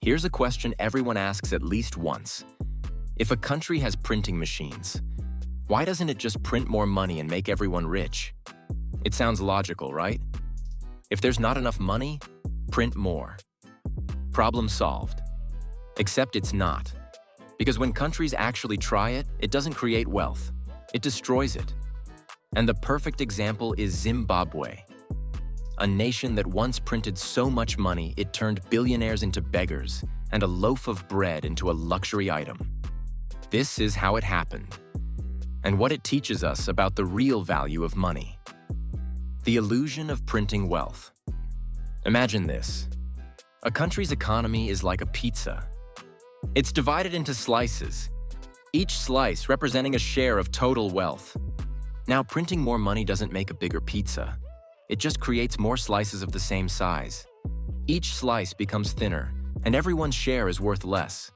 Here's a question everyone asks at least once. If a country has printing machines, why doesn't it just print more money and make everyone rich? It sounds logical, right? If there's not enough money, print more. Problem solved. Except it's not. Because when countries actually try it, it doesn't create wealth. It destroys it. And the perfect example is Zimbabwe, a nation that once printed so much money it turned billionaires into beggars and a loaf of bread into a luxury item. This is how it happened, and what it teaches us about the real value of money. The illusion of printing wealth. Imagine this. A country's economy is like a pizza. It's divided into slices, each slice representing a share of total wealth. Now, printing more money doesn't make a bigger pizza. It just creates more slices of the same size. Each slice becomes thinner, and everyone's share is worth less.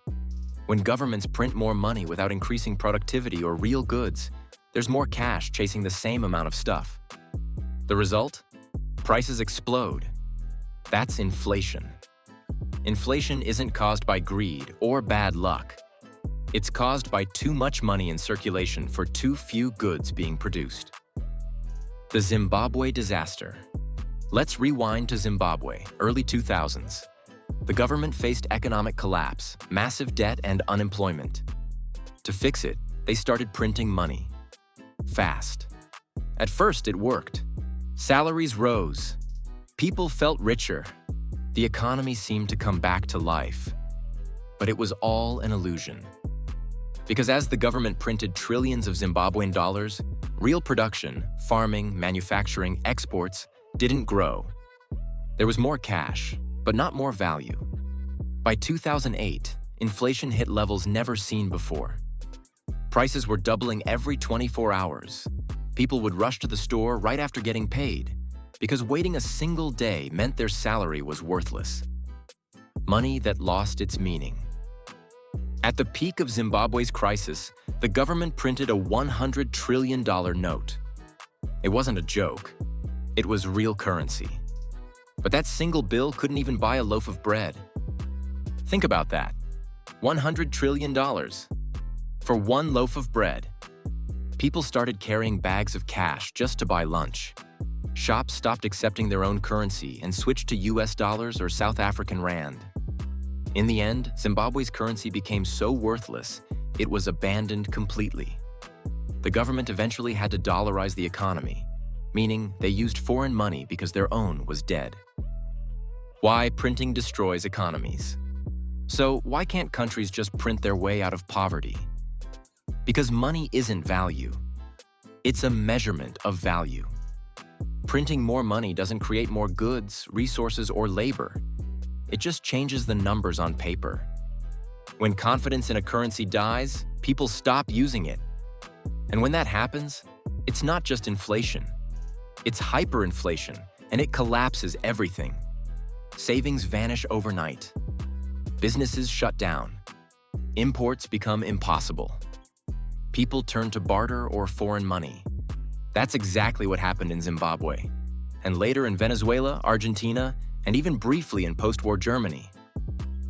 When governments print more money without increasing productivity or real goods, there's more cash chasing the same amount of stuff. The result? Prices explode. That's inflation. Inflation isn't caused by greed or bad luck. It's caused by too much money in circulation for too few goods being produced. The Zimbabwe disaster. Let's rewind to Zimbabwe, early 2000s. The government faced economic collapse, massive debt, and unemployment. To fix it, they started printing money. Fast. At first, it worked. Salaries rose. People felt richer. The economy seemed to come back to life. But it was all an illusion. Because as the government printed trillions of Zimbabwean dollars, real production, farming, manufacturing, exports didn't grow. There was more cash, but not more value. By 2008, inflation hit levels never seen before. Prices were doubling every 24 hours. People would rush to the store right after getting paid, because waiting a single day meant their salary was worthless. Money that lost its meaning. At the peak of Zimbabwe's crisis, the government printed a $100 trillion note. It wasn't a joke. It was real currency. But that single bill couldn't even buy a loaf of bread. Think about that. $100 trillion. For one loaf of bread. People started carrying bags of cash just to buy lunch. Shops stopped accepting their own currency and switched to US dollars or South African rand. In the end, Zimbabwe's currency became so worthless, it was abandoned completely. The government eventually had to dollarize the economy, meaning they used foreign money because their own was dead. Why printing destroys economies. So why can't countries just print their way out of poverty? Because money isn't value. It's a measurement of value. Printing more money doesn't create more goods, resources, or labor. It just changes the numbers on paper. When confidence in a currency dies, people stop using it. And when that happens, it's not just inflation. It's hyperinflation, and it collapses everything. Savings vanish overnight. Businesses shut down. Imports become impossible. People turn to barter or foreign money. That's exactly what happened in Zimbabwe, and later in Venezuela, Argentina, and even briefly in post-war Germany.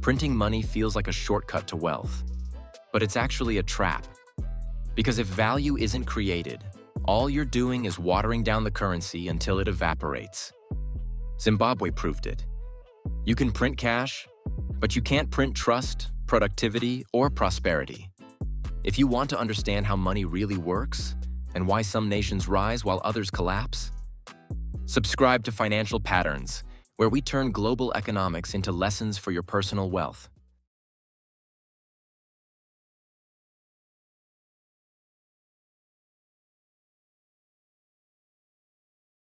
Printing money feels like a shortcut to wealth, but it's actually a trap. Because if value isn't created, all you're doing is watering down the currency until it evaporates. Zimbabwe proved it. You can print cash, but you can't print trust, productivity, or prosperity. If you want to understand how money really works and why some nations rise while others collapse, subscribe to Financial Patterns, where we turn global economics into lessons for your personal wealth.